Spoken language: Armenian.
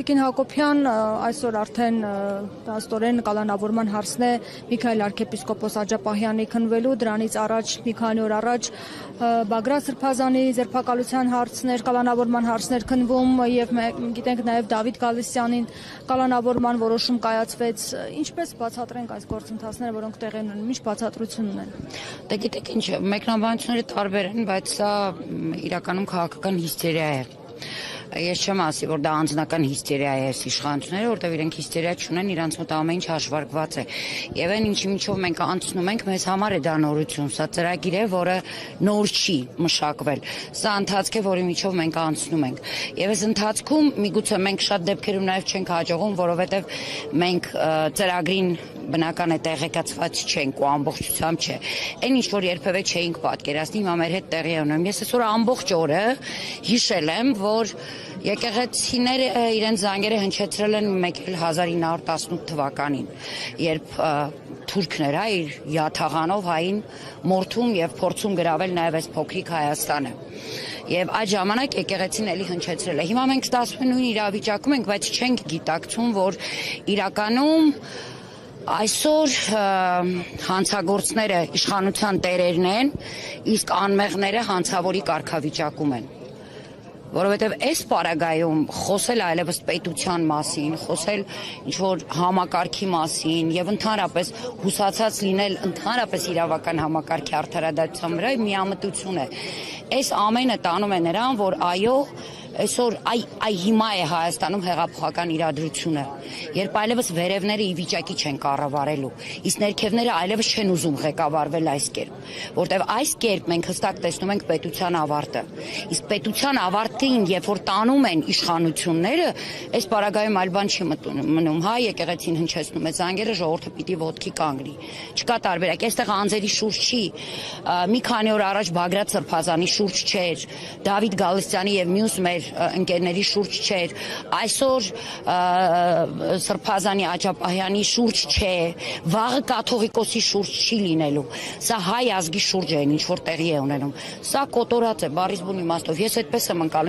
Տիկին Հակոբյան այսօր արդեն աստորեն կալանավորման հարցն է Միքայել arczepiskopos Աջապահյանի քննվելու, դրանից առաջ մի քանի օր առաջ Բագրատ Սրբազանի ձերբակալության հարցներ, կալանավորման հարցներ քննվում եւ գիտենք նաեւ Դավիթ Գալստյանին կալանավորման որոշում կայացվեց։ Ինչպես բացատրենք այս գործընթացները, որոնք տեղի ունեն, ինչ բացատրություն ունեն։ Դե գիտեք ինչ, մեկնաբանությունները տարբեր են, բայց սա իրականում քաղաքական հիստերիա է։ Ես չեմ ասի, որ դա անձնական հիստերիա է այս իշխանությունները, որտեղ իրենք հիստերիա չունեն, իրանց մոտ ամեն ինչ հաշվարկված է։ Եվ այն ինչի միջով մենք անցնում ենք, մեզ համար է դա նորություն, սա ծրագիր է, որը նոր չի մշակվել։ Սա ընթացք է, որի միջով մենք անցնում ենք։ Եվ այս ընթացքում միգուցե մենք շատ դեպքերում նաև չենք հաջողում, որովհետև մենք ծրագրին բնական է տեղեկացված չենք ու ամբողջությամբ չէ։ Այն ինչ որ երբևէ չէինք պատկերացնի, հիմա մեր հետ տեղի է ունենում։ Ես այսօր ամբողջ օրը հիշել եմ, որ եկեղեցիները իրենց զանգերը հնչեցրել են մեկել 1918 թվականին, երբ թուրքներ իր յաթաղանով հային մորթում եւ փորձում գրավել նաեւ այս փոքրիկ Հայաստանը։ Եվ այդ ժամանակ եկեղեցին էլի հնչեցրել է։ Հիմա մենք ստացվում նույն իրավիճակում ենք, բայց չենք գիտակցում, որ իրականում այսօր հանցագործները իշխանության տերերն են, իսկ անմեղները հանցավորի կարգավիճակում են։ Որովհետև այս պարագայում խոսել այլևս պետության մասին, խոսել ինչ-որ համակարգի մասին եւ ընդհանրապես հուսացած լինել ընդհանրապես իրավական համակարգի արդարադատության վրա միամտություն է։ Այս ամենը տանում է նրան, որ այո, այսօր հիմա է Հայաստանում հեղափոխական իրադրությունը, երբ այլևս վերևները ի վիճակի չեն կառավարելու, իսկ ներքևները այլևս չեն ուզում ղեկավարվել այս կերպ, որտեղ այս կերպ մենք հստակ տեսնում ենք պետության ավարտը, իսկ պետության ավարտին, երբ որ տանում են իշխանությունները, այս պարագայում այլ բան չի մնում, հա, եկեղեցին հնչեցնում է զանգերը, ժողովուրդը պիտի ոտքի կանգնի, չկա տարբերակ, այստեղ անձերի շուրջ չի, մի քանի օր առաջ Բագրատ Սրբազանի շուրջ չէր, Դավիթ Գալստյանի եւ մյուս մեր ընկերների շուրջ չէր, այսօր Սրբազանի Աջապահյանի շուրջ չէ, վաղը կաթողիկոսի շուրջ չի լինելու, սա հայ ազգի շուրջ է, ինչ որ տեղի է ունենում, սա կոտորած է բառիս բուն իմաստով, ես այդպես եմ ընկալում